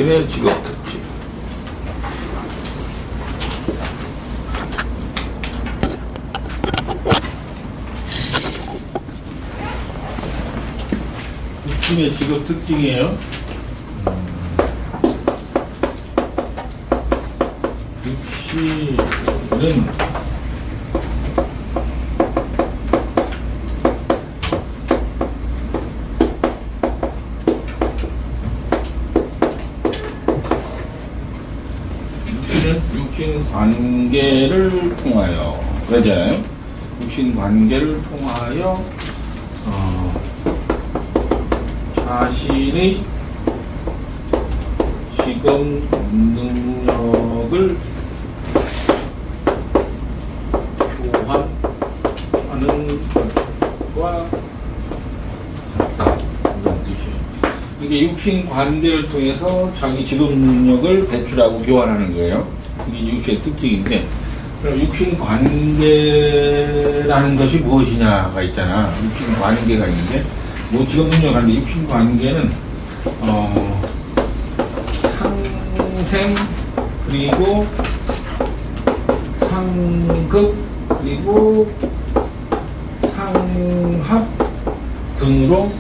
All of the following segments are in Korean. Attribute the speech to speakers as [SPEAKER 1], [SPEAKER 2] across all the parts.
[SPEAKER 1] 육신의 직업 특징. 육신의 직업 특징이에요. 육신은 육신 관계를 통하여, 그러잖아요. 육신 관계를 통하여 자신의 직업 능력을 교환하는 것과 같다. 이런 뜻이에요. 이게 육신 관계를 통해서 자기 직업 능력을 배출하고 교환하는 거예요. 이게 육신의 특징인데, 그럼 육신 관계라는 것이 무엇이냐가 있잖아. 육신 관계가 있는데, 뭐 직업 능력을 하는데, 육신 관계는 상생, 그리고 상급, 그리고 상합 등으로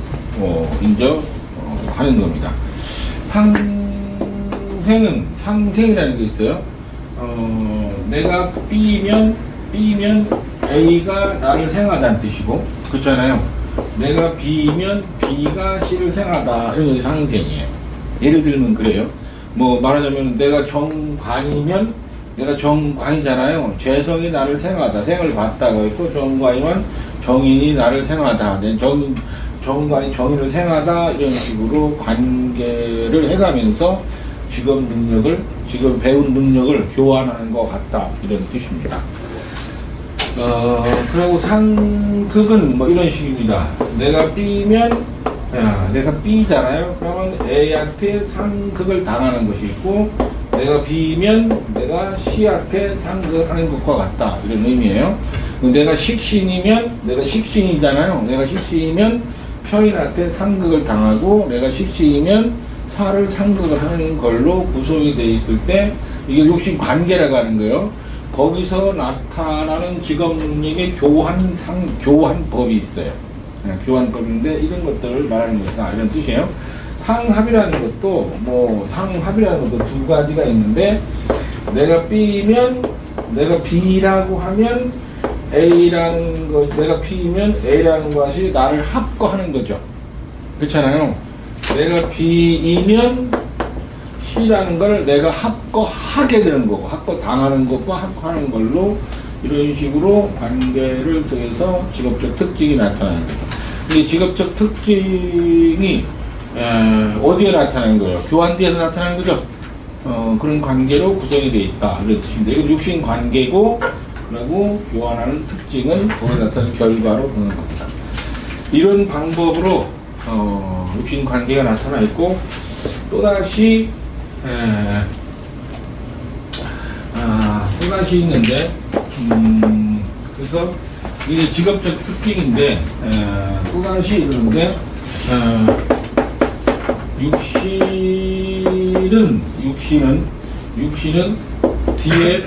[SPEAKER 1] 이제 하는 겁니다. 상생이라는 게 있어요. 내가 B면 A가 나를 생하다는 뜻이고, 그렇잖아요. 내가 B면 B가 C를 생하다, 이런 게 상생이에요. 예를 들면 그래요. 뭐 말하자면 내가 정관이면 내가 정관이잖아요. 재성이 나를 생하다, 생을 받다가 있고, 정관이면 정인이 나를 생하다, 정관이 정인을 생하다, 이런 식으로 관계를 해가면서 직업 배운 능력을 교환하는 것 같다, 이런 뜻입니다. 그리고 상극은 뭐 이런 식입니다. 내가 B면, 내가 B잖아요. 그러면 A한테 상극을 당하는 것이 있고, 내가 B면 내가 C한테 상극을 하는 것과 같다, 이런 의미예요. 내가 식신이면, 내가 식신이잖아요. 내가 식신이면 편인한테 상극을 당하고, 내가 식신이면 사를 상극을 하는 걸로 구성이 되어 있을 때, 이게 육신 관계라고 하는 거예요. 거기서 나타나는 직업 능력의 교환법이 있어요. 교환법인데, 이런 것들을 말하는 것이다, 이런 뜻이에요. 상합이라는 것도 두 가지가 있는데, 내가 B면, 내가 B라고 하면 A라는 것, 내가 B면 A라는 것이 나를 합거하는 거죠. 그렇잖아요. 내가 B이면 C라는 걸 내가 합거하게 되는 거고, 합거당하는 것과 합거하는 걸로, 이런 식으로 관계를 통해서 직업적 특징이 나타나는 거죠. 이 직업적 특징이 어디에 나타나는 거예요? 교환대에서 나타나는 거죠. 그런 관계로 구성이 되어 있다, 이런 뜻인데, 이건 육신 관계고, 그리고 교환하는 특징은 거기에 나타나는 결과로 보는 겁니다. 이런 방법으로 육신 관계가 나타나 있고, 또다시 있는데, 그래서 이게 직업적 특징인데, 또다시 이러는데, 육신은 뒤에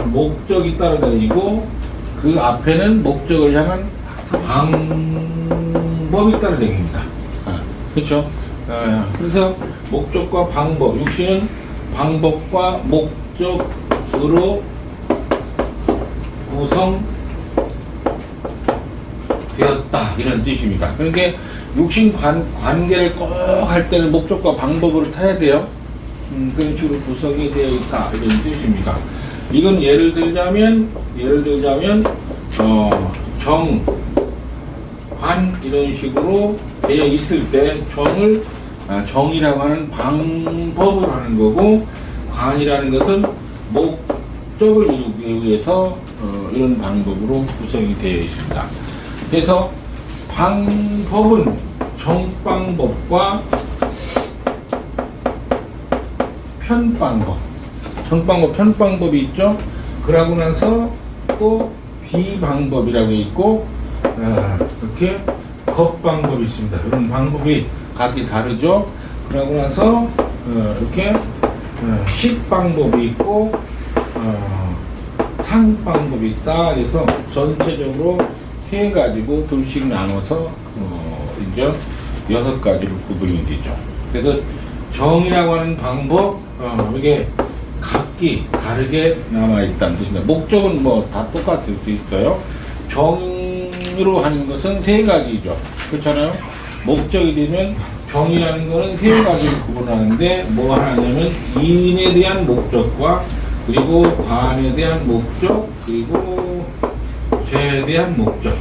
[SPEAKER 1] 목적이 따라다니고, 그 앞에는 목적을 향한 방법이 따라다닙니다. 그렇죠? 그래서 목적과 방법, 육신은 방법과 목적으로 구성되었다, 이런 뜻입니다. 그러니까 육신 관계를 꼭 할 때는 목적과 방법으로 타야 돼요. 그런 식으로 구성이 되어 있다, 이런 뜻입니다. 이건 예를 들자면 정, 관, 이런 식으로 되어 있을 때 정이라고 하는 방법을 하는 거고, 관이라는 것은 목적을 이루기 위해서 이런 방법으로 구성이 되어 있습니다. 그래서 방법은 정방법과 편방법이 있죠. 그러고 나서 또 비방법이라고 있고, 이렇게 겁방법이 있습니다. 이런 방법이 각기 다르죠. 그러고 나서 이렇게 식 방법이 있고 상 방법이 있다. 그래서 전체적으로 해가지고 둘씩 나눠서 이제 6가지로 구분이 되죠. 그래서 정이라고 하는 방법 이게 각기 다르게 남아있다는 뜻입니다. 목적은 뭐 다 똑같을 수 있어요. 정으로 하는 것은 3가지죠. 그렇잖아요. 목적이 되면 정이라는 거는 3가지로 구분하는데 뭐 하냐면 인에 대한 목적과 그리고 관에 대한 목적 그리고 죄에 대한 목적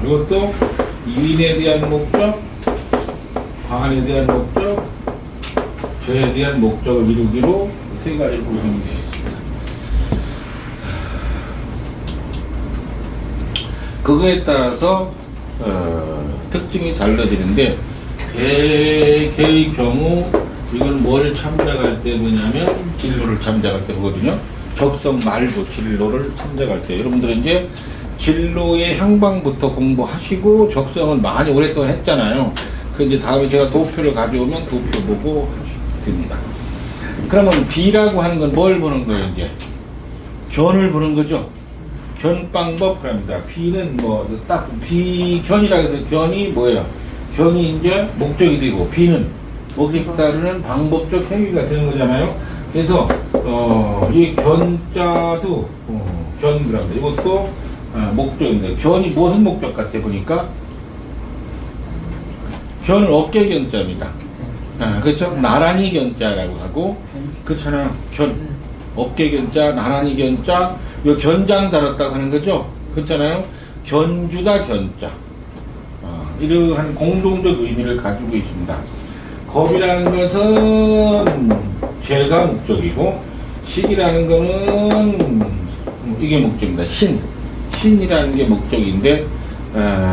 [SPEAKER 1] 그리고 또 인에 대한 목적 관에 대한 목적 죄에 대한 목적을 이루기로 3가지 구분이 되어 있습니다. 그거에 따라서 특징이 달라지는데 대개의 경우 이건 뭘 참작할 때 뭐냐면 진로를 참작할 때 보거든요. 적성 말고 진로를 참작할 때 여러분들은 이제 진로의 향방부터 공부하시고 적성은 많이 오랫동안 했잖아요. 그 이제 다음에 제가 도표를 가져오면 도표 보고 하시면 됩니다. 그러면 비라고 하는 건 뭘 보는 거예요? 이제 견을 보는 거죠. 견방법 그럽니다. 비는 뭐 딱 비견이라 해서 견이 뭐예요? 견이 이제 목적이 되고 비는 목적 따르는 방법적 행위가 되는 거잖아요. 그래서 이 견자도 견 그럽니다. 이것도 목적인데 견이 무슨 목적 같아 보니까 견은 어깨 견자입니다. 그렇죠? 나란히 견자라고 하고 그렇잖아요. 견 어깨 견자, 나란히 견자, 요 견장 달았다고 하는 거죠. 그렇잖아요. 견주다 견자. 이러한 공동적 의미를 가지고 있습니다. 겁이라는 것은 죄가 목적이고 식이라는 것은 이게 목적입니다. 신이라는 게 목적인데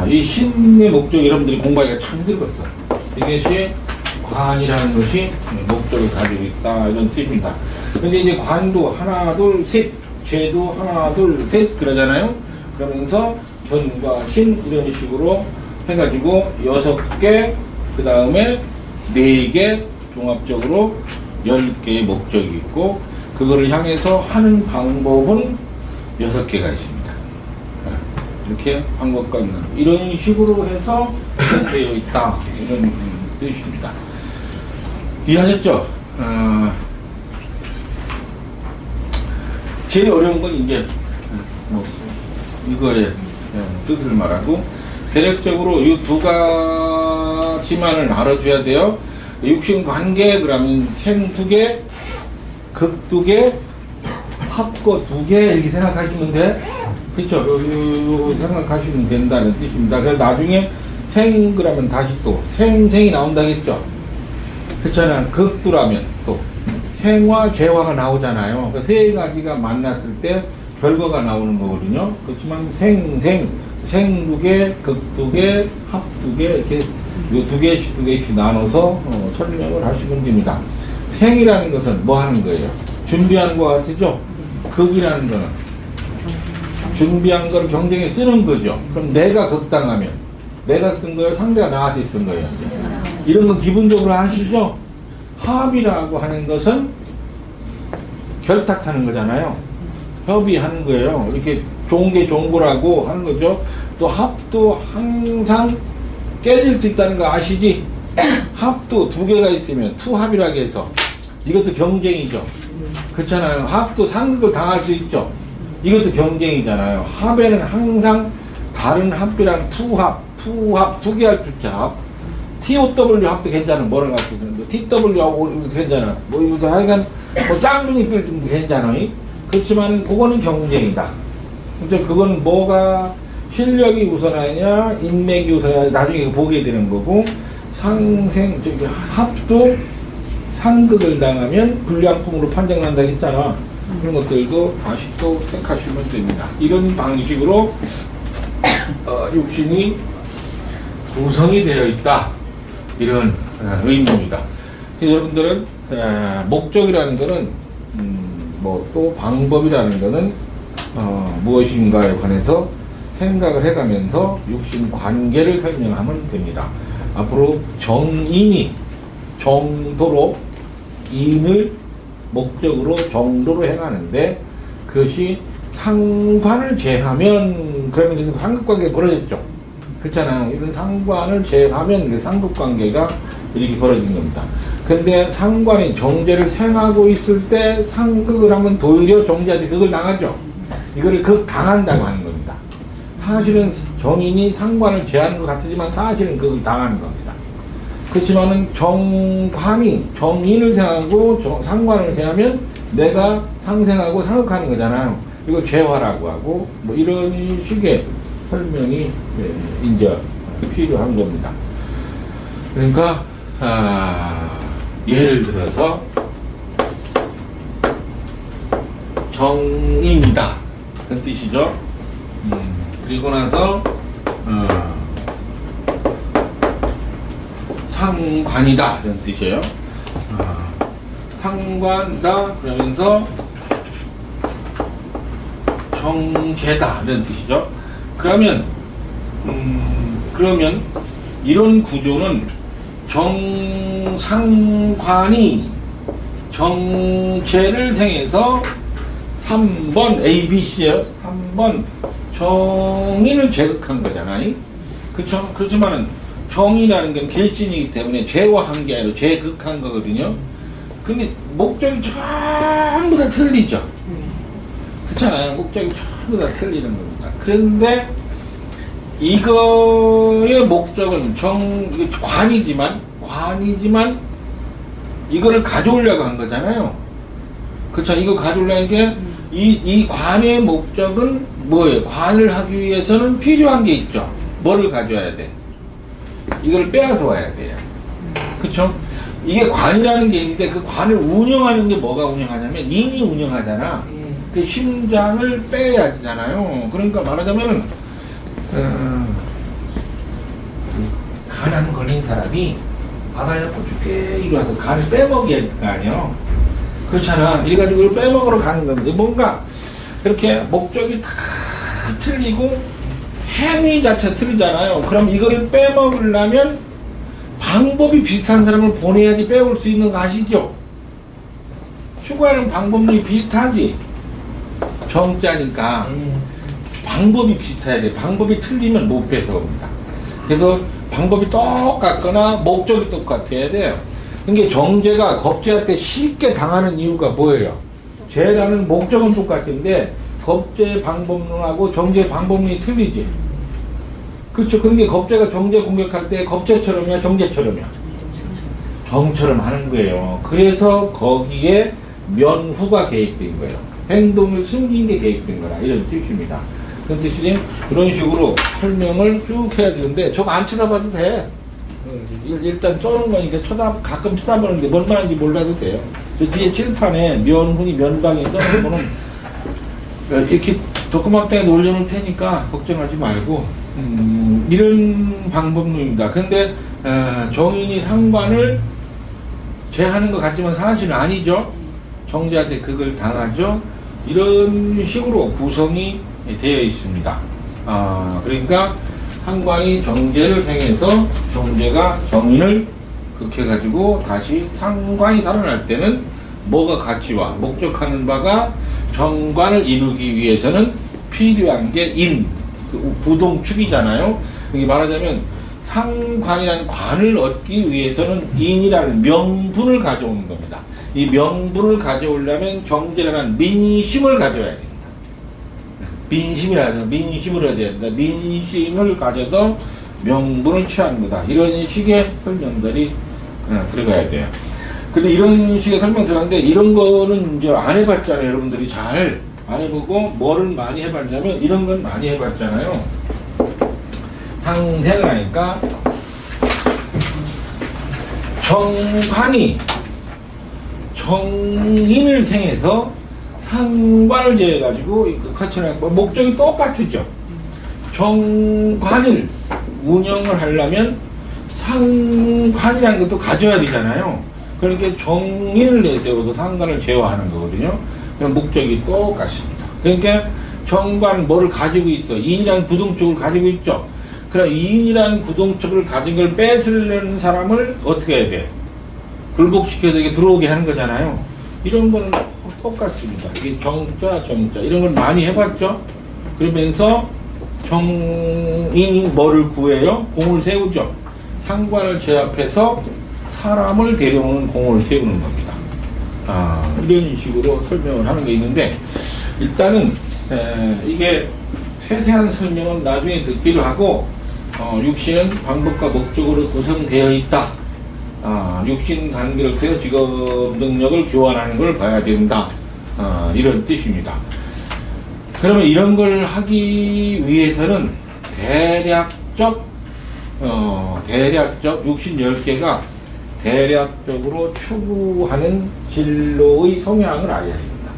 [SPEAKER 1] 이 신의 목적 여러분들이 공부하기가 참 힘들었어. 이것이 관이라는 것이 목적을 가지고 있다 이런 뜻입니다. 근데 이제 관도 하나 둘 셋, 죄도 하나 둘 셋 그러잖아요. 그러면서 견과 신 이런 식으로 해가지고 6개 그 다음에 4개 종합적으로 10개의 목적이 있고 그거를 향해서 하는 방법은 6개가 있습니다. 이렇게 방법과 이런 식으로 해서 되어 있다 이런 뜻입니다. 이해하셨죠? 제일 어려운 건 이제 뭐 이거의 뜻을 말하고 대략적으로 이 2가지만을 알아줘야 돼요. 육신관계 그러면 생 2개, 극 2개, 합거 2개 이렇게 생각하시면 돼. 그렇죠? 생각하시면 된다는 뜻입니다. 그래서 나중에 생 그러면 다시 또 생이 나온다겠죠. 그렇잖아요. 극두라면 또 생화, 죄화가 나오잖아요. 그 3가지가 만났을 때 결과가 나오는 거거든요. 그렇지만 생 2개, 극 2개, 합 2개 이렇게 요 2개씩 나눠서 설명을 하시면 됩니다. 생이라는 것은 뭐 하는 거예요? 준비하는 것 같으죠? 극이라는 거는 준비한 걸 경쟁에 쓰는 거죠. 그럼 내가 극당하면 내가 쓴 거예요? 상대가 나한테 쓴 거예요? 이런 건 기본적으로 아시죠? 합이라고 하는 것은 결탁하는 거잖아요. 협의하는 거예요. 이렇게 좋은 게 좋은 거라고 하는 거죠. 또 합도 항상 깨질 수 있다는 거 아시지? 합도 2개가 있으면 투합이라고 해서 이것도 경쟁이죠. 그렇잖아요. 합도 상극을 당할 수 있죠. 이것도 경쟁이잖아요. 합에는 항상 다른 합이랑 투합 2개 할 줄 합 TOW 합도 괜찮아. 뭐라 갖고 TW하고 괜찮아. 뭐 이것도 하여간 뭐 쌍둥이 빌딩도 괜찮아. 그렇지만 그거는 경쟁이다. 근데 그건 뭐가 실력이 우선하냐 인맥이 우선하냐 나중에 보게 되는 거고 합도 상극을 당하면 불량품으로 판정난다 했잖아. 그런 것들도 다시 또 생각하시면 됩니다. 이런 방식으로 육신이 구성이 되어 있다. 이런 의미입니다. 여러분들은 목적이라는 것은 뭐 또 방법이라는 것은 무엇인가에 관해서 생각을 해가면서 육신 관계를 설명하면 됩니다. 앞으로 정인이 정도로 인을 목적으로 정도로 행하는데 그것이 상관을 제하면 그러면 상급관계가 벌어졌죠. 그렇잖아요. 이런 상관을 제하면 그 상급관계가 이렇게 벌어진 겁니다. 근데 상관이 정제를 생하고 있을 때 상극을 하면 도리어 정제한테 극을 당하죠. 이거를 극 당한다고 하는 겁니다. 사실은 정인이 상관을 제하는 것 같지만 사실은 극을 당하는 겁니다. 그렇지만은 정관이 정인을 생하고 상관을 제하면 내가 상생하고 상극하는 거잖아요. 이걸 재화라고 하고 뭐 이런 식의 설명이 이제 필요한 겁니다. 그러니까 예를 들어서 정인이다 그런 뜻이죠. 그리고 나서 상관이다 이런 뜻이에요. 상관이다 그러면서 정제다 이런 뜻이죠. 그러면 이런 구조는 정상관이 정제를 생해서 3번 ABC예요. 3번 정인을 제극한 거잖아요. 그렇죠? 그렇지만은 정이라는 건 결진이기 때문에 제화한 게 아니라 제극한 거거든요. 근데 목적이 전부 다 틀리죠. 그렇잖아요. 목적이 전부 다 틀리는 겁니다. 그런데 이거의 목적은 관이지만 이거를 가져오려고 한 거잖아요. 그렇죠. 이거 가져오려는 게 이 관의 목적은 뭐예요? 관을 하기 위해서는 필요한 게 있죠. 뭐를 가져와야 돼? 이걸 빼앗아 와야 돼요. 그렇죠? 이게 관이라는 게 있는데 그 관을 운영하는 게 뭐가 운영하냐면 인이 운영하잖아. 그 심장을 빼야 되잖아요. 그러니까 말하자면은 간암 걸린 사람이 바다에 고추게 이리 와서 간을 빼먹여야 될 거 아니에요. 그렇잖아. 이래가지고 이걸 빼먹으러 가는 건데 뭔가 그렇게 목적이 다 틀리고 행위 자체가 틀리잖아요. 그럼 이거를 빼먹으려면 방법이 비슷한 사람을 보내야지 빼올 수 있는 거 아시죠? 추구하는 방법이 비슷하지. 정자니까 방법이 비슷해야 돼. 방법이 틀리면 못 뺏어옵니다. 그래서 방법이 똑같거나 목적이 똑같아야 돼요. 그러니까 정제가 겁제한테 쉽게 당하는 이유가 뭐예요? 제라는 목적은 똑같은데 겁제 방법론하고 정제 방법론이 틀리지. 그렇죠. 그러니까 겁제가 정제 공격할 때 겁제처럼이야 정제처럼이야? 정처럼 하는 거예요. 그래서 거기에 면후가 개입된 거예요. 행동을 숨긴 게 개입된 거라 이런 뜻입니다. 그런 뜻이 이런 식으로 설명을 쭉 해야 되는데 저거 안 쳐다봐도 돼. 일단 쪼는 거니까 가끔 쳐다보는데 뭔 말인지 몰라도 돼요. 저 뒤에 칠판에 면훈이 면방에 써놓으면 이렇게 도그마땅에 올려놓을 테니까 걱정하지 말고 이런 방법론입니다. 근데 정인이 상관을 제하는 것 같지만 사실은 아니죠. 정제한테 그걸 당하죠. 이런 식으로 구성이 되어 있습니다. 그러니까 상관이 정제를 생해서 정제가 정인을 극해가지고 다시 상관이 살아날 때는 뭐가 가치와 목적하는 바가 정관을 이루기 위해서는 필요한 게 인, 그 부동축이잖아요. 이게 말하자면 상관이라는 관을 얻기 위해서는 인이라는 명분을 가져오는 겁니다. 이 명분을 가져오려면 정제라는 민심을 가져와야 됩니다. 민심이라죠. 민심을 해야 된다. 민심을 가져도 명분을 취하는 거다. 이런 식의 설명들이 들어가야 돼요. 근데 이런 식의 설명 들어갔는데 이런 거는 이제 안 해봤잖아요. 여러분들이 잘 안 해보고 뭐를 많이 해봤냐면 이런 건 많이 해봤잖아요. 상생을 하니까 정관이 정인을 생해서 상관을 제해가지고 목적이 똑같죠. 정관을 운영을 하려면 상관이라는 것도 가져야 되잖아요. 그러니까 정인을 내세워서 상관을 제어하는 거거든요. 그럼 목적이 똑같습니다. 그러니까 정관은 뭐를 가지고 있어? 인이라는 부동축을 가지고 있죠. 그럼 인이라는 부동축을 가진 걸 뺏으려는 사람을 어떻게 해야 돼? 굴복시켜서 이게 들어오게 하는 거잖아요. 이런 거는 똑같습니다. 이게 정자, 점자 이런 걸 많이 해봤죠. 그러면서 정인이 뭐를 구해요? 공을 세우죠. 상관을 제압해서 사람을 데려오는 공을 세우는 겁니다. 이런 식으로 설명을 하는 게 있는데, 일단은 이게 세세한 설명은 나중에 듣기로 하고, 육신은 방법과 목적으로 구성되어 있다. 육신 관계를 통해 직업 능력을 교환하는 걸 봐야 된다. 이런 뜻입니다. 그러면 이런 걸 하기 위해서는 대략적 육신 10개가 대략적으로 추구하는 진로의 성향을 알아야 됩니다.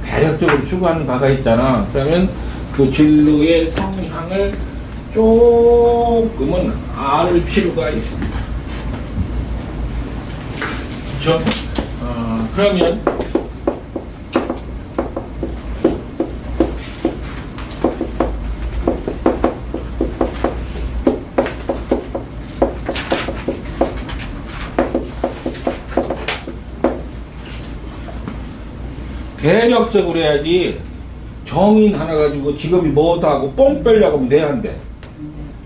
[SPEAKER 1] 대략적으로 추구하는 바가 있잖아. 그러면 그 진로의 성향을 조금은 알 필요가 있습니다. 그렇죠? 그러면 대략적으로 해야지. 정인 하나 가지고 직업이 뭐다 하고 뽕 빼려고 하면 돼, 안 돼?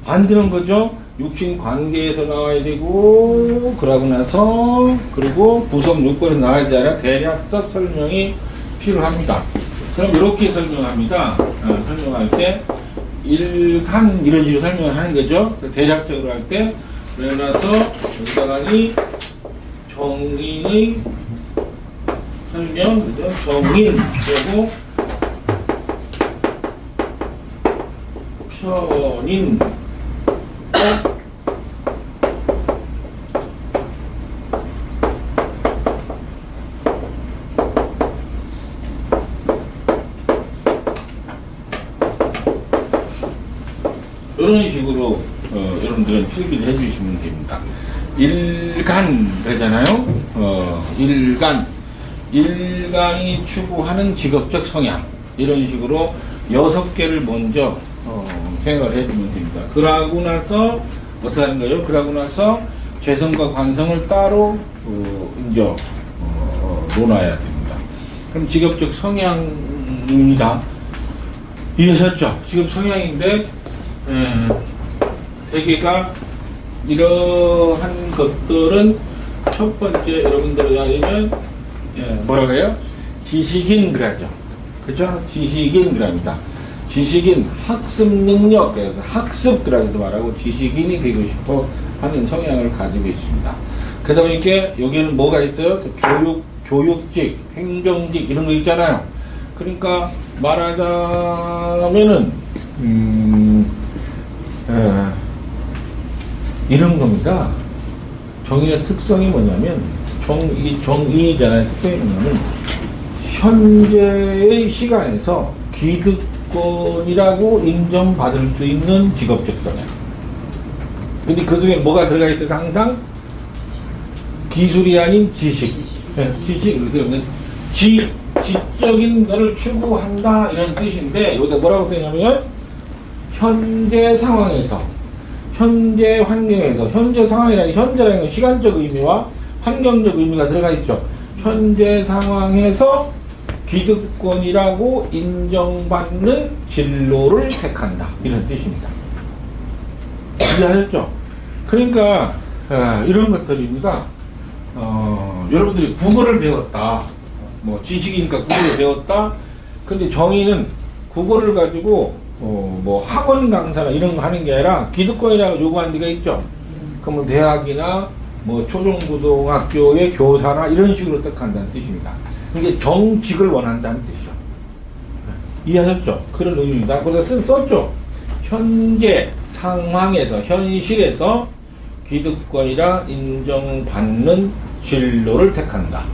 [SPEAKER 1] 안 되는 거죠? 육신 관계에서 나와야 되고, 그러고 나서, 그리고 구성 요건에서 나와야 되잖아. 대략적 설명이 필요합니다. 그럼 이렇게 설명합니다. 설명할 때, 일간, 이런 식으로 설명을 하는 거죠. 대략적으로 할 때, 그러나서, 여기다가니, 정인의 설명, 그죠? 정인, 그리고 편인, 이런 식으로 여러분들은 필기를 해주시면 됩니다. 일간 그러잖아요. 일간이 추구하는 직업적 성향, 이런 식으로 6개를 먼저 생각을 해주면 됩니다. 그러고 나서 어떻게 하는 거예요? 그러고 나서 재성과 관성을 따로 이제 논해야 됩니다. 그럼 직업적 성향입니다. 이해하셨죠? 직업 성향인데 대개가 이러한 것들은 첫 번째 여러분들이 알면 뭐라고 해요? 지식인 그러죠. 그죠? 지식인 그럽니다. 지식인, 학습 능력, 그래서 학습 그라고도 말하고 지식인이 되고 싶어 하는 성향을 가지고 있습니다. 그러다 보니까 여기는 뭐가 있어요? 교육직, 행정직 이런 거 있잖아요. 그러니까 말하자면은 이런 겁니다. 정의의 특성이 뭐냐면 정의잖아요. 특성이 뭐냐면 현재의 시간에서 기득권이라고 인정받을 수 있는 직업적 성향. 근데 그 중에 뭐가 들어가 있어요? 항상 기술이 아닌 지식. 지식. 그러면 지적인 것을 추구한다 이런 뜻인데, 여기다 뭐라고 쓰냐면 현재 상황에서, 현재 환경에서, 현재 상황이라는 현재라는 건 시간적 의미와 환경적 의미가 들어가 있죠. 현재 상황에서 기득권이라고 인정받는 진로를 택한다 이런 뜻입니다. 이해하셨죠? 그러니까 이런 것들입니다. 여러분들이 국어를 배웠다, 뭐 지식이니까 국어를 배웠다. 근데 정의는 국어를 가지고 뭐 학원 강사나 이런 거 하는 게 아니라 기득권이라고 요구하는 데가 있죠. 그러면 대학이나 뭐 초중고등학교의 교사나 이런 식으로 택한다는 뜻입니다. 이게 정직을 원한다는 뜻이죠. 이해하셨죠? 그런 의미입니다. 거기서 썼죠. 현재 상황에서, 현실에서 기득권이라 인정받는 진로를 택한다.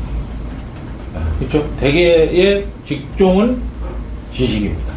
[SPEAKER 1] 그렇죠? 대개의 직종은 지식입니다.